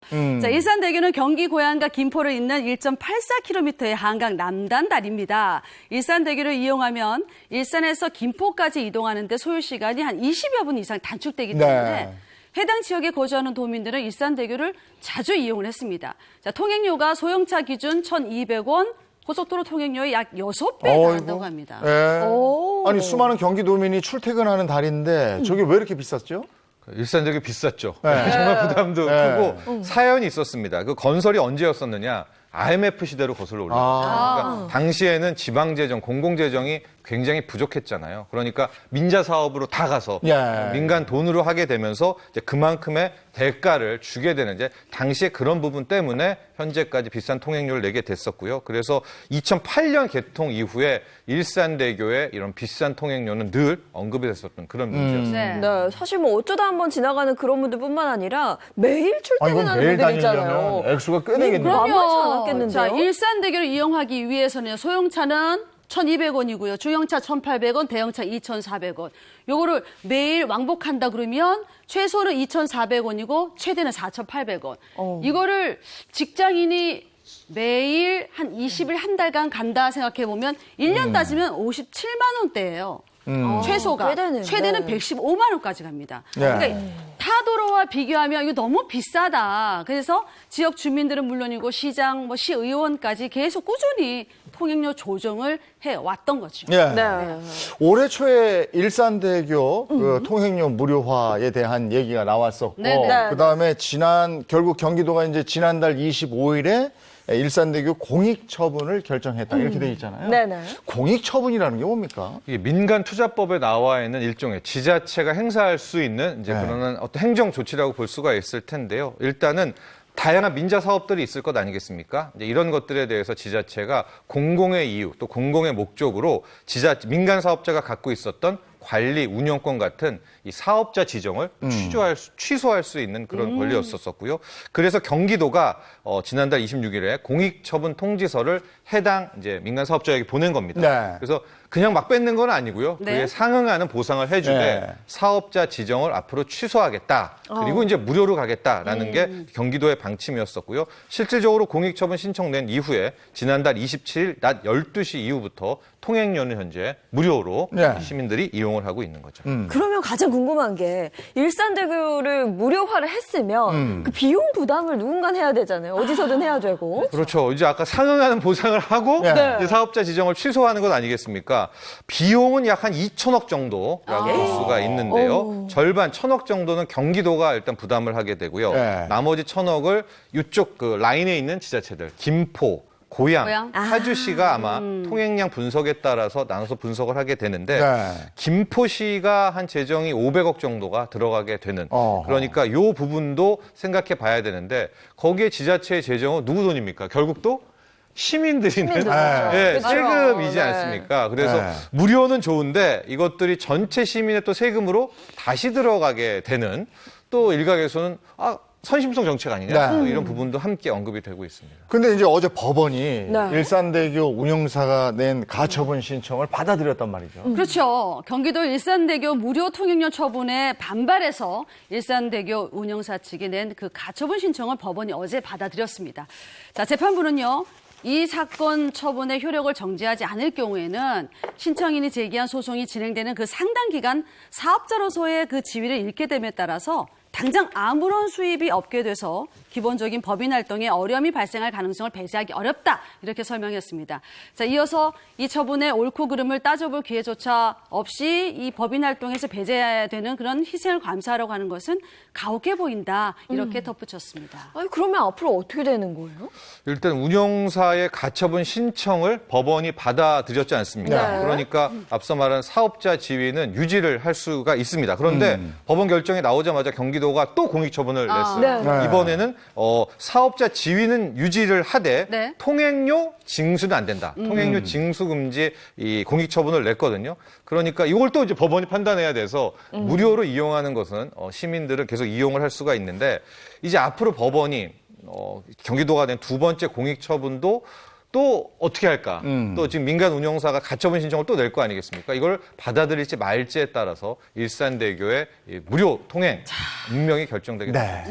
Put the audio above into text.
자, 일산대교는 경기 고양과 김포를 잇는 1.84km의 한강 남단 다리입니다. 일산대교를 이용하면 일산에서 김포까지 이동하는데 소요 시간이 한 20여 분 이상 단축되기 때문에 해당 지역에 거주하는 도민들은 일산대교를 자주 이용을 했습니다. 자, 통행료가 소형차 기준 1,200원, 고속도로 통행료의 약 6배 나간다고 합니다. 아니 수많은 경기도민이 출퇴근하는 다리인데 저게 왜 이렇게 비쌌죠? 일산대교 비쌌죠. 정말 부담도 크고 사연이 있었습니다. 그 건설이 언제였었느냐? IMF 시대로 거슬러 올라갑니다. 그러니까 당시에는 지방재정, 공공재정이 굉장히 부족했잖아요. 그러니까 민자 사업으로 다 가서 민간 돈으로 하게 되면서 이제 그만큼의 대가를 주게 되는 이제 당시에 그런 부분 때문에 현재까지 비싼 통행료를 내게 됐었고요. 그래서 2008년 개통 이후에 일산대교의 이런 비싼 통행료는 늘 언급이 됐었던 그런 문제였습니다. 네, 사실 뭐 어쩌다 한번 지나가는 그런 분들뿐만 아니라 매일 출퇴근하는 매일 분들 있잖아요. 다니려면 액수가 꽤 되겠네요. 만만치 않았겠는데요? 자, 일산대교를 이용하기 위해서는 소형차는 1,200원이고요. 중형차 1,800원, 대형차 2,400원. 요거를 매일 왕복한다 그러면 최소는 2,400원이고 최대는 4,800원. 이거를 직장인이 매일 한 20일 한 달간 간다 생각해 보면 1년 따지면 57만 원대예요. 최소가. 최대는 115만 원까지 갑니다. 그러니까 타도로와 비교하면 이거 너무 비싸다. 그래서 지역 주민들은 물론이고 시장, 시의원까지 계속 꾸준히 통행료 조정을 해왔던 거죠. 올해 초에 일산대교 그 통행료 무료화에 대한 얘기가 나왔었고, 그다음에 결국 경기도가 이제 지난달 25일에 일산대교 공익처분을 결정했다 이렇게 돼 있잖아요. 공익처분이라는 게 뭡니까? 이게 민간투자법에 나와 있는 일종의 지자체가 행사할 수 있는 이제 그런 어떤 행정 조치라고 볼 수가 있을 텐데요. 일단은 다양한 민자 사업들이 있을 것 아니겠습니까? 이제 이런 것들에 대해서 지자체가 공공의 이유 또 공공의 목적으로 민간 사업자가 갖고 있었던 관리, 운영권 같은 이 사업자 지정을 취소할 수 있는 그런 권리였었고요. 그래서 경기도가 지난달 26일에 공익처분 통지서를 해당 이제 민간 사업자에게 보낸 겁니다. 그래서 그냥 막 뺏는 건 아니고요. 그에 상응하는 보상을 해주되 사업자 지정을 앞으로 취소하겠다. 그리고 이제 무료로 가겠다라는 게 경기도의 방침이었었고요. 실질적으로 공익처분 신청된 이후에 지난달 27일 낮 12시 이후부터 통행료는 현재 무료로 시민들이 이용을 하고 있는 거죠. 그러면 가장 궁금한 게 일산대교를 무료화를 했으면 그 비용 부담을 누군가 해야 되잖아요. 어디서든 해야 되고. 그렇죠. 이제 아까 상응하는 보상을 하고 이제 사업자 지정을 취소하는 것 아니겠습니까? 비용은 약 한 2천억 정도라고 볼 수가 있는데요. 절반 1,000억 정도는 경기도가 일단 부담을 하게 되고요. 나머지 1,000억을 이쪽 그 라인에 있는 지자체들, 김포, 고양, 파주시가 아마 통행량 분석에 따라서 나눠서 분석을 하게 되는데 김포시가 한 재정이 500억 정도가 들어가게 되는 그러니까 이 부분도 생각해 봐야 되는데 거기에 지자체의 재정은 누구 돈입니까? 결국 또 시민들이 낸 세금이지 않습니까? 그래서 무료는 좋은데 이것들이 전체 시민의 또 세금으로 다시 들어가게 되는 또 일각에서는 선심성 정책 아니냐 이런 부분도 함께 언급이 되고 있습니다. 근데 이제 어제 법원이 일산대교 운영사가 낸 가처분 신청을 받아들였단 말이죠. 그렇죠. 경기도 일산대교 무료 통행료 처분에 반발해서 일산대교 운영사 측이 낸 그 가처분 신청을 법원이 어제 받아들였습니다. 자, 재판부는요. 이 사건 처분의 효력을 정지하지 않을 경우에는 신청인이 제기한 소송이 진행되는 그 상당 기간 사업자로서의 그 지위를 잃게 됨에 따라서 당장 아무런 수입이 없게 돼서 기본적인 법인 활동에 어려움이 발생할 가능성을 배제하기 어렵다 이렇게 설명했습니다. 자, 이어서 이 처분의 옳고 그름을 따져볼 기회조차 없이 이 법인 활동에서 배제되는 그런 희생을 감수하려고 하는 것은 가혹해 보인다 이렇게 덧붙였습니다. 아니, 그러면 앞으로 어떻게 되는 거예요? 일단 운영사의 가처분 신청을 법원이 받아들였지 않습니까? 그러니까 앞서 말한 사업자 지위는 유지를 할 수가 있습니다. 그런데 법원 결정이 나오자마자 경기도가 또 공익처분을 냈어요. 이번에는 사업자 지위는 유지를 하되 통행료 징수는 안 된다. 통행료 징수 금지 이 공익처분을 냈거든요. 그러니까 이걸 또 이제 법원이 판단해야 돼서 무료로 이용하는 것은 시민들은 계속 이용을 할 수가 있는데 이제 앞으로 법원이 경기도가 낸 두 번째 공익처분도 또 어떻게 할까? 또 지금 민간 운영사가 가처분 신청을 또 낼 거 아니겠습니까? 이걸 받아들일지 말지에 따라서 일산대교의 무료 통행 운명이 결정되게 됩니다.